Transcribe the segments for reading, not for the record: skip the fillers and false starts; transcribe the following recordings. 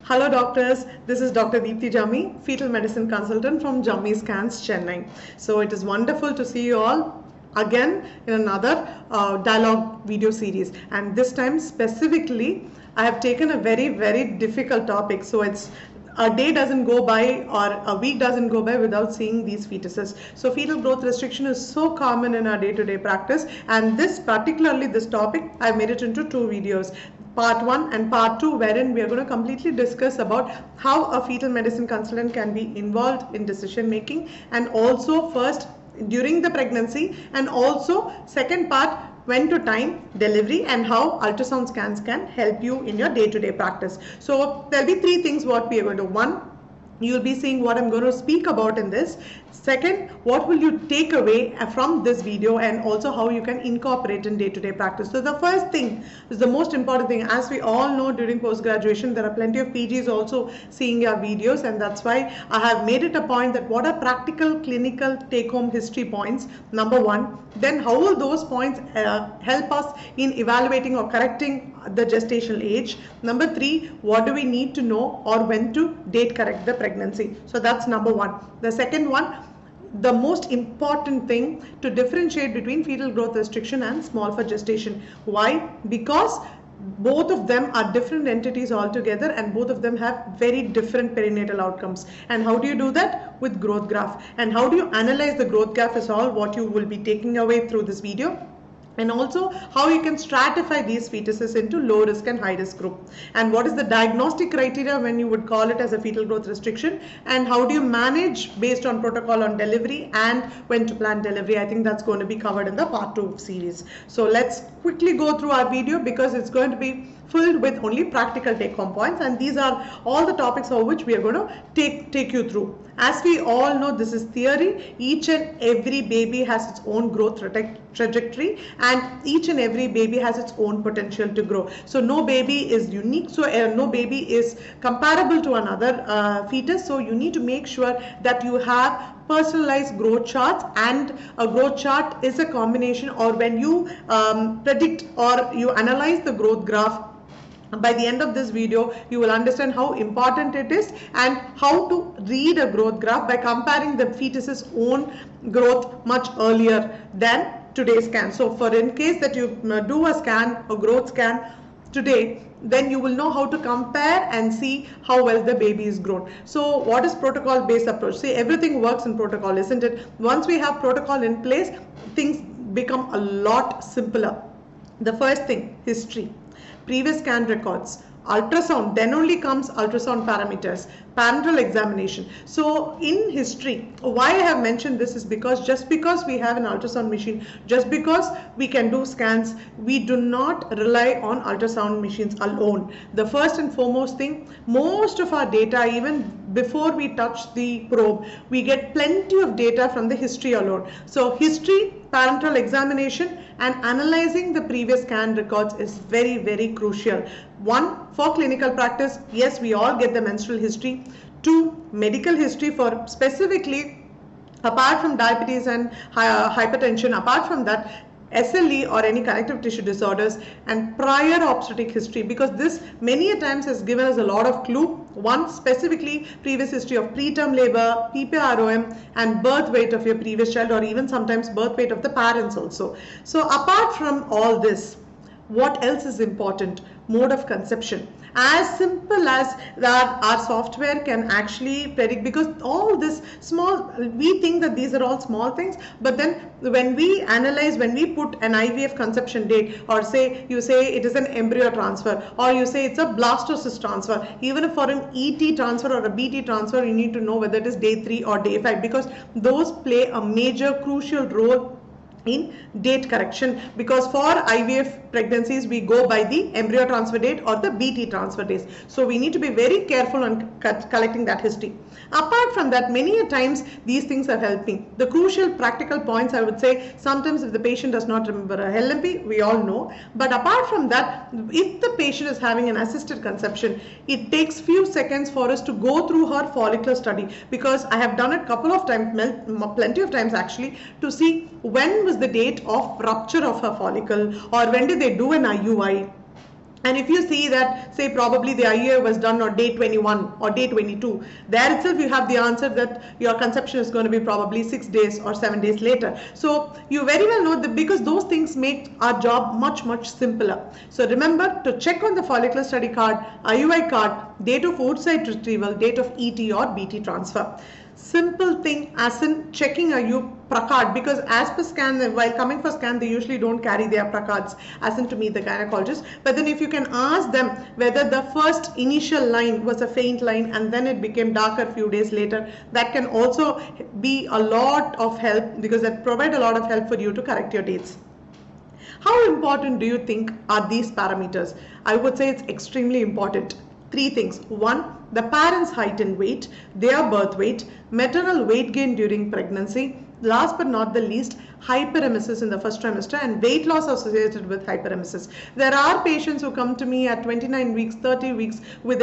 Hello doctors, this is Dr.Deepthi Jammi, fetal medicine consultant from Jammi Scans, Chennai. So it is wonderful to see you all again in another dialogue video series, and this time specifically I have taken a very difficult topic. So it's a day doesn't go by or a week doesn't go by without seeing these fetuses. So fetal growth restriction is so common in our day-to-day practice, and this topic I've made it into two videos, part 1 and part 2, wherein we are going to completely discuss about how a fetal medicine consultant can be involved in decision making, and also first during the pregnancy, and also second part, when to time delivery and how ultrasound scans can help you in your day-to-day practice. So there'll be three things what we are going to. One, you'll be seeing what I'm going to speak about in this. Second, what will you take away from this video, and also how you can incorporate in day-to-day practice. So the first thing is the most important thing. As we all know, during post-graduation there are plenty of PGs also seeing your videos, and that's why I have made it a point that what are practical clinical take-home history points, number one. Then how will those points help us in evaluating or correcting the gestational age. Number 3, what do we need to know or when to date correct the pregnancy. So that's number one. The second one, the most important thing, to differentiate between fetal growth restriction and small for gestation. Why? Because both of them are different entities altogether, and both of them have very different perinatal outcomes. And how do you do that? With growth graph. And how do you analyze the growth graph is all what you will be taking away through this video. And also how you can stratify these fetuses into low risk and high risk group, and what is the diagnostic criteria when you would call it as a fetal growth restriction, and how do you manage based on protocol on delivery and when to plan delivery. I think that's going to be covered in the part 2 series. So let's quickly go through our video, because it's going to be filled with only practical take-home points, and these are all the topics of which we are going to take you through. As we all know, this is theory. Each and every baby has its own growth trajectory, and each and every baby has its own potential to grow. So no baby is unique, so no baby is comparable to another fetus. So you need to make sure that you have personalized growth charts, and a growth chart is a combination, or when you predict or you analyze the growth graph. By the end of this video, you will understand how important it is and how to read a growth graph by comparing the fetus's own growth much earlier than today's scan. So for in case that you do a scan, a growth scan today, then you will know how to compare and see how well the baby is grown. So what is protocol based approach? See, everything works in protocol, isn't it? Once we have protocol in place, things become a lot simpler. The first thing, history, previous scan records, ultrasound, then only comes ultrasound parameters, parental examination. So in history, why I have mentioned this is because just because we have an ultrasound machine, just because we can do scans, we do not rely on ultrasound machines alone. The first and foremost thing, most of our data, even before we touch the probe, we get plenty of data from the history alone. So history, parental examination, and analyzing the previous scan records is very crucial. One, for clinical practice, yes, we all get the menstrual history. 2, medical history for specifically, apart from diabetes and hypertension, apart from that, SLE or any connective tissue disorders, and prior obstetric history, because this many a times has given us a lot of clue. One, specifically previous history of preterm labor, PPROM, and birth weight of your previous child, or even sometimes birth weight of the parents also. So apart from all this, what else is important? Mode of conception. As simple as that, our software can actually predict, because all this small, we think that these are all small things, but then when we analyze, when we put an IVF conception date, or say you say it is an embryo transfer, or you say it's a blastocyst transfer, even if for an ET transfer or a BT transfer, you need to know whether it is day 3 or day 5, because those play a major crucial role in date correction, because for IVF pregnancies we go by the embryo transfer date or the BT transfer days. So we need to be very careful on collecting that history. Apart from that, many a times these things are helping. The crucial practical points, I would say, sometimes if the patient does not remember a LMP, we all know, but apart from that, if the patient is having an assisted conception, it takes few seconds for us to go through her follicular study, because I have done it couple of times, plenty of times actually, to see when was the date of rupture of her follicle, or when did they do an IUI, And if you see that, say probably the IUI was done on day 21 or day 22, there itself you have the answer that your conception is going to be probably 6 days or 7 days later. So you very well know that, because those things make our job much simpler. So remember to check on the follicular study card, IUI card, date of oocyte retrieval, date of ET or BT transfer. Simple thing as in checking a card, because as per scan, while coming for scan, they usually don't carry their cards as in to meet the gynecologist. But then if you can ask them whether the first initial line was a faint line and then it became darker few days later, that can also be a lot of help, because that provide a lot of help for you to correct your dates. How important do you think are these parameters? I would say it's extremely important. 3 things. 1, the parent's height and weight, their birth weight, maternal weight gain during pregnancy, last but not the least, hyperemesis in the first trimester and weight loss associated with hyperemesis. There are patients who come to me at 29 weeks, 30 weeks with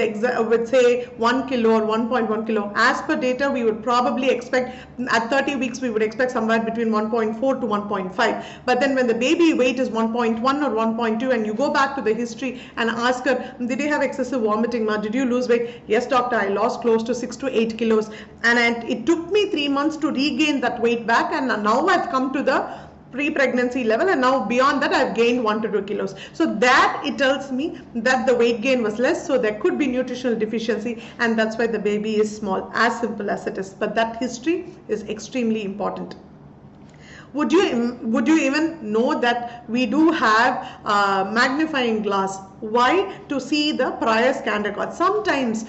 say 1 kilo or 1.1 kilo. As per data, we would probably expect at 30 weeks, we would expect somewhere between 1.4 to 1.5. But then when the baby weight is 1.1 or 1.2 and you go back to the history and ask her, did you have excessive vomiting, ma? Did you lose weight? Yes, doctor, I lost close to 6 to 8 kilos. And it took me 3 months to regain that weight back, and now I've come to the pre-pregnancy level, and now beyond that I've gained 1 to 2 kilos. So that it tells me that the weight gain was less, so there could be nutritional deficiency, and that's why the baby is small. As simple as it is. But that history is extremely important. Would you even know that we do have magnifying glass? Why? To see the prior scan records. Sometimes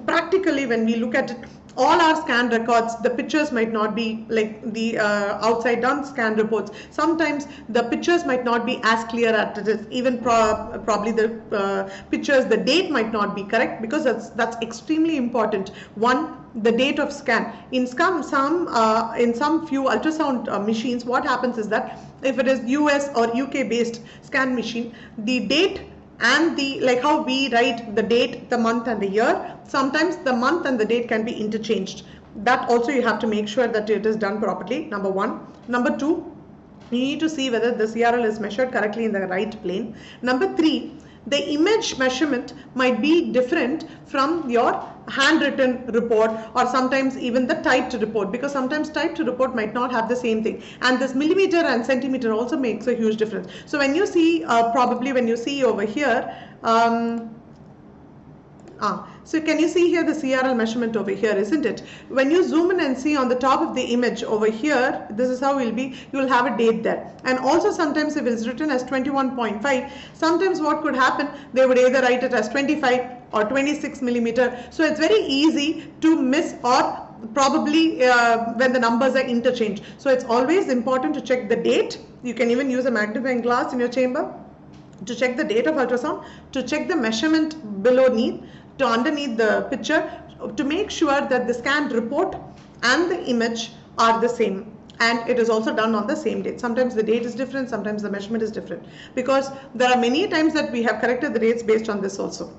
practically when we look at it, all our scan records, the pictures might not be like the outside down scan reports. Sometimes the pictures might not be as clear as it is. Even probably the pictures, the date might not be correct, because that's extremely important. 1, the date of scan. In some few ultrasound machines, what happens is that if it is US or UK based scan machine, the date and the, like how we write the date, the month and the year, sometimes the month and the date can be interchanged. That also you have to make sure that it is done properly, number 1. Number 2, you need to see whether the CRL is measured correctly in the right plane. Number 3, the image measurement might be different from your handwritten report, or sometimes even the typed report, because sometimes typed report might not have the same thing, and this millimeter and centimeter also makes a huge difference. So when you see probably when you see over here, so can you see here the CRL measurement over here, isn't it? When you zoom in and see on the top of the image over here, this is how it will be. You will have a date there. And also sometimes if it's written as 21.5, sometimes what could happen, they would either write it as 25 or 26 millimeter. So it's very easy to miss, or probably when the numbers are interchanged. So it's always important to check the date. You can even use a magnifying glass in your chamber to check the date of ultrasound, to check the measurement below knee, to underneath the picture, to make sure that the scanned report and the image are the same, and it is also done on the same date. Sometimes the date is different, sometimes the measurement is different, because there are many times that we have corrected the dates based on this also.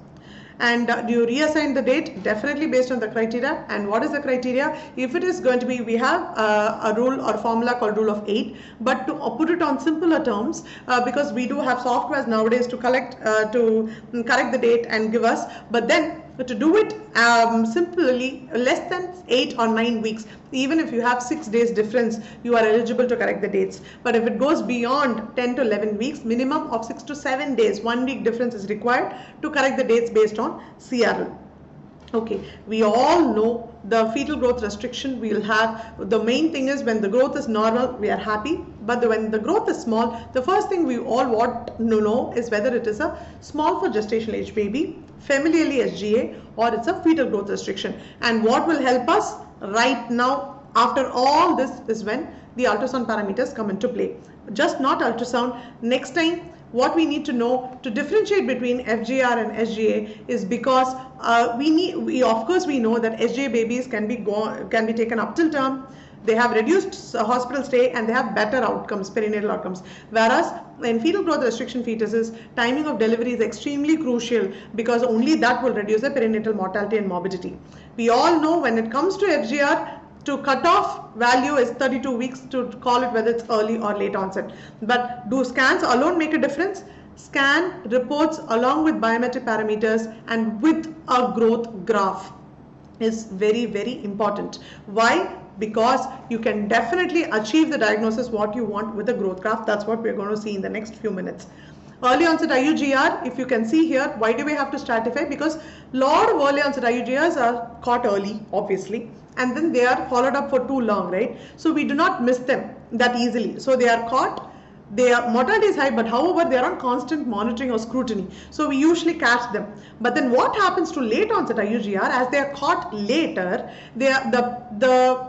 And do you reassign the date? Definitely based on the criteria. And what is the criteria? If it is going to be, we have a rule or formula called rule of 8, but to put it on simpler terms, because we do have softwares nowadays to correct the date and give us, but then to do it simply, less than 8 or 9 weeks, even if you have 6 days difference, you are eligible to correct the dates. But if it goes beyond 10 to 11 weeks, minimum of 6 to 7 days, 1 week difference is required to correct the dates based on CRL. Okay, we all know the fetal growth restriction we will have. The main thing is when the growth is normal, we are happy. But when the growth is small, the first thing we all want to know is whether it is a small for gestational age baby, familially SGA, or it's a fetal growth restriction. And what will help us right now after all this is when the ultrasound parameters come into play. Just not ultrasound. Next time, what we need to know to differentiate between FGR and SGA is because of course we know that SGA babies can be taken up till term. They have reduced hospital stay and they have better outcomes, perinatal outcomes. Whereas in fetal growth restriction fetuses, timing of delivery is extremely crucial, because only that will reduce the perinatal mortality and morbidity. We all know when it comes to FGR, to cut off value is 32 weeks to call it whether it's early or late onset. But do scans alone make a difference? scan reports along with biometric parameters and with a growth graph is very, very important. Why? Because you can definitely achieve the diagnosis what you want with a growth graph. That's what we're going to see in the next few minutes. Early onset IUGR, if you can see here, why do we have to stratify? Because lot of early onset IUGRs are caught early, obviously, and then they are followed up for too long, right? So we do not miss them that easily. So they are caught, their mortality is high, but however they are on constant monitoring or scrutiny, so we usually catch them. But then what happens to late onset IUGR, as they are caught later, they are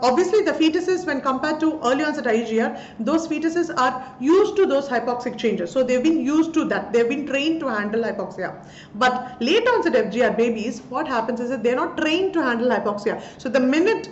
obviously the fetuses, when compared to early onset IUGR, those fetuses are used to those hypoxic changes, so they've been used to that, they've been trained to handle hypoxia. But late onset FGR babies, what happens is that they're not trained to handle hypoxia, so the minute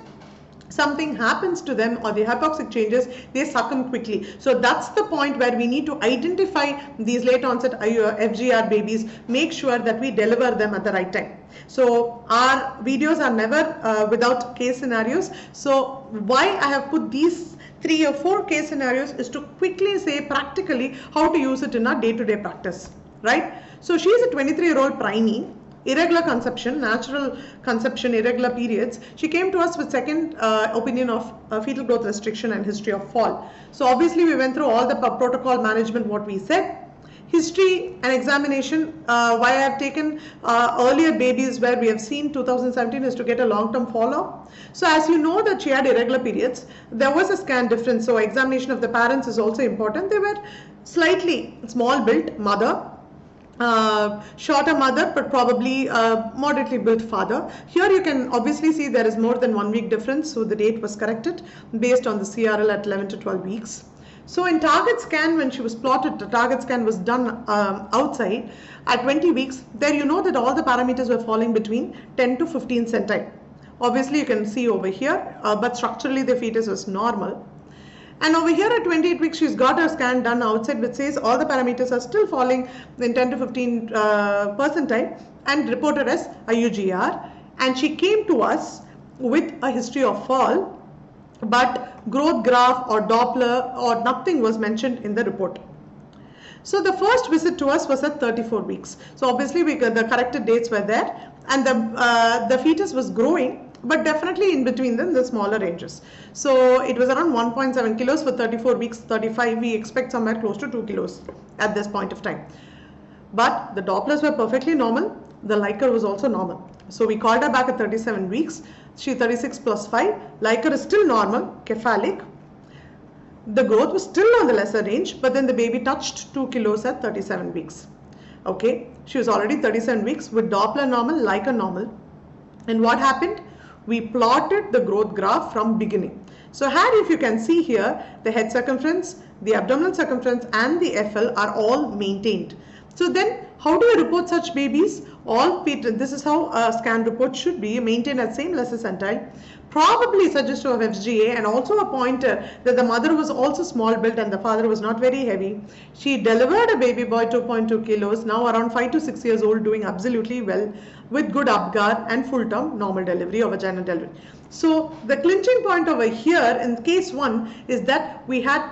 something happens to them or the hypoxic changes, they succumb quickly. So that's the point where we need to identify these late onset FGR babies, make sure that we deliver them at the right time. So our videos are never without case scenarios. So why I have put these 3 or 4 case scenarios is to quickly say practically how to use it in our day-to-day practice, right? So she is a 23-year-old preemie, irregular conception, natural conception, irregular periods. She came to us with second opinion of fetal growth restriction and history of fall. So obviously we went through all the protocol management, what we said. History and examination, why I have taken earlier babies where we have seen 2017 is to get a long-term follow-up. So as you know that she had irregular periods, there was a scan difference. So examination of the parents is also important. They were slightly small built mother, shorter mother, but probably moderately built father. Here you can obviously see there is more than 1 week difference, so the date was corrected based on the CRL at 11 to 12 weeks. So in target scan, when she was plotted, the target scan was done outside at 20 weeks. There you know that all the parameters were falling between 10 to 15 centile. Obviously you can see over here, but structurally the fetus was normal. And over here at 28 weeks, she's got her scan done outside, which says all the parameters are still falling in 10 to 15 percentile and reported as IUGR. And she came to us with a history of fall, but growth graph or Doppler or nothing was mentioned in the report. So the first visit to us was at 34 weeks. So obviously the corrected dates were there, and the fetus was growing, but definitely in between them the smaller ranges. So it was around 1.7 kilos for 34 weeks, 35 we expect somewhere close to 2 kilos at this point of time. But the Dopplers were perfectly normal, the Liker was also normal. So we called her back at 37 weeks, she 36 plus 5, Liker is still normal, cephalic. The growth was still on the lesser range, but then the baby touched 2 kilos at 37 weeks. Okay, she was already 37 weeks with Doppler normal, Liker normal. And what happened? We plotted the growth graph from beginning. So if you can see here, the head circumference, the abdominal circumference and the FL are all maintained. So then how do you report such babies? This is how a scan report should be maintained at same lesser centile, probably suggestive of FGA, and also a pointer that the mother was also small built and the father was not very heavy. She delivered a baby boy 2.2 kilos, now around 5 to 6 years old, doing absolutely well with good UPGAR and full term normal delivery or vaginal delivery. So the clinching point over here in case 1 is that we had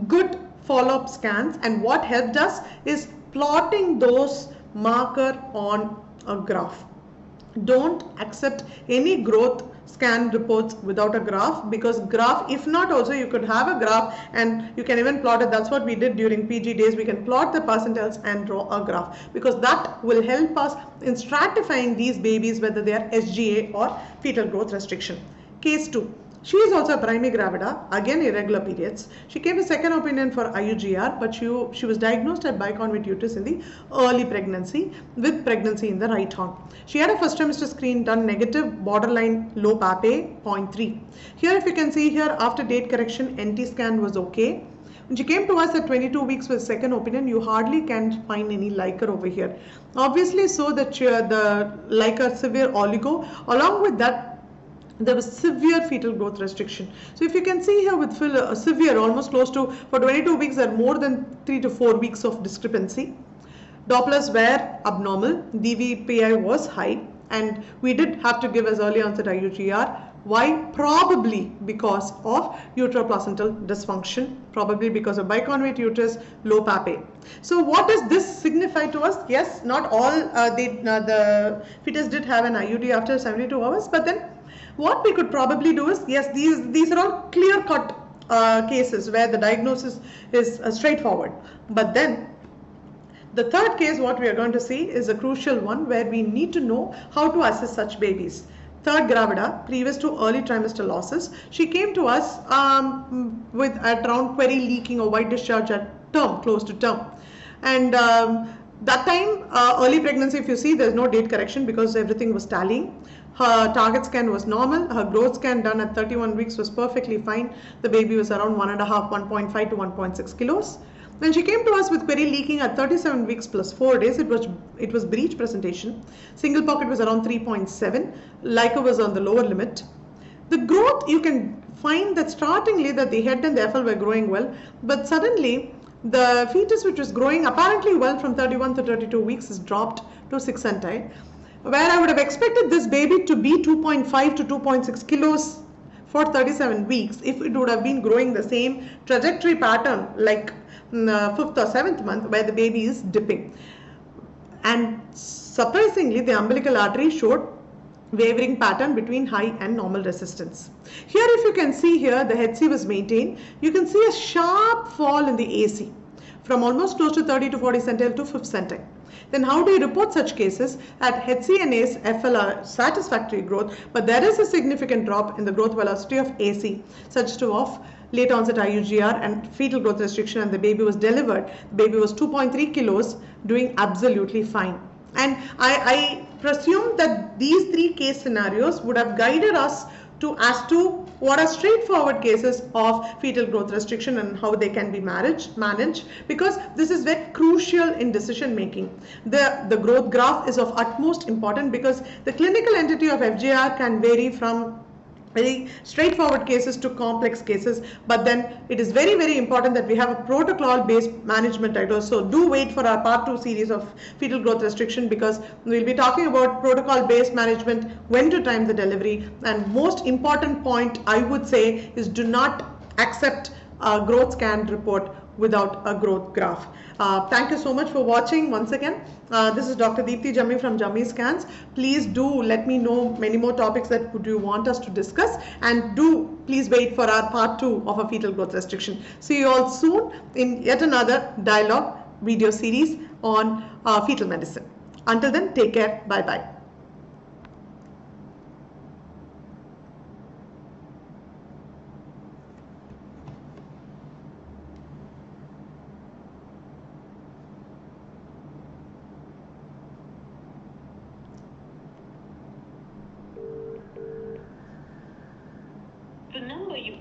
good follow-up scans, and what helped us is plotting those marker on a graph. Don't accept any growth scan reports without a graph, because graph, if not also you could have a graph and you can even plot it. That's what we did during PG days. We can plot the percentiles and draw a graph, because that will help us in stratifying these babies whether they are SGA or fetal growth restriction. Case 2. She is also a primary gravida, again irregular periods. She came with second opinion for IUGR, but she was diagnosed at biconvate uterus in the early pregnancy with pregnancy in the right horn. She had a first trimester screen done negative, borderline low PAPA 0.3. Here if you can see here, after date correction, NT scan was okay. When she came to us at 22 weeks with second opinion, you hardly can find any Liker over here. Obviously, so the Liker severe oligo, along with that there was severe fetal growth restriction. So if you can see here with severe, almost close to, for 22 weeks there are more than 3 to 4 weeks of discrepancy. Dopplers were abnormal, DVPI was high, and we did have to give as early onset IUGR Why? Probably because of uteroplacental dysfunction, probably because of biconjugate uterus, low PAPA. So what does this signify to us? Yes, not all the fetus did have an IUD after 72 hours, but then what we could probably do is, yes, these are all clear-cut cases where the diagnosis is straightforward. But then the third case, what we are going to see, is a crucial one where we need to know how to assess such babies. Third gravida, previous to early trimester losses, she came to us with at around query leaking or white discharge at term, close to term. And that time, early pregnancy, if you see, there's no date correction because everything was tallying. Her target scan was normal. Her growth scan done at 31 weeks was perfectly fine. The baby was around 1.5, 1.5 to 1.6 kilos. When she came to us with query leaking at 37 weeks plus 4 days, it was breech presentation. Single pocket was around 3.7. Lico was on the lower limit. The growth, you can find that startingly that the head and the FL were growing well, but suddenly the fetus, which was growing apparently well from 31 to 32 weeks, is dropped to 6 centi, where I would have expected this baby to be 2.5 to 2.6 kilos for 37 weeks if it would have been growing the same trajectory pattern like 5th or 7th month where the baby is dipping. And surprisingly, the umbilical artery showed wavering pattern between high and normal resistance. Here, if you can see here, the HC was maintained. You can see a sharp fall in the AC from almost close to 30 to 40 centile to 5th centile. Then how do you report such cases? At HC and ACE, FL are satisfactory growth, but there is a significant drop in the growth velocity of AC, such to of late onset iugr and fetal growth restriction, and the baby was delivered. The baby was 2.3 kilos, doing absolutely fine. And I presume that these three case scenarios would have guided us as to what are straightforward cases of fetal growth restriction and how they can be managed, because this is very crucial in decision making. The growth graph is of utmost importance because the clinical entity of FGR can vary from very straightforward cases to complex cases, but then it is very, very important that we have a protocol based management diagnose. So do wait for our part 2 series of fetal growth restriction, because we'll be talking about protocol based management, when to time the delivery, and most important point I would say is do not accept a growth scan report without a growth graph. Thank you so much for watching once again. This is Dr. Deepthi Jammi from Jammi Scans. Please do let me know many more topics that would you want us to discuss, and do please wait for our part 2 of a fetal growth restriction. See you all soon in yet another dialogue video series on fetal medicine. Until then, take care. Bye bye. The number you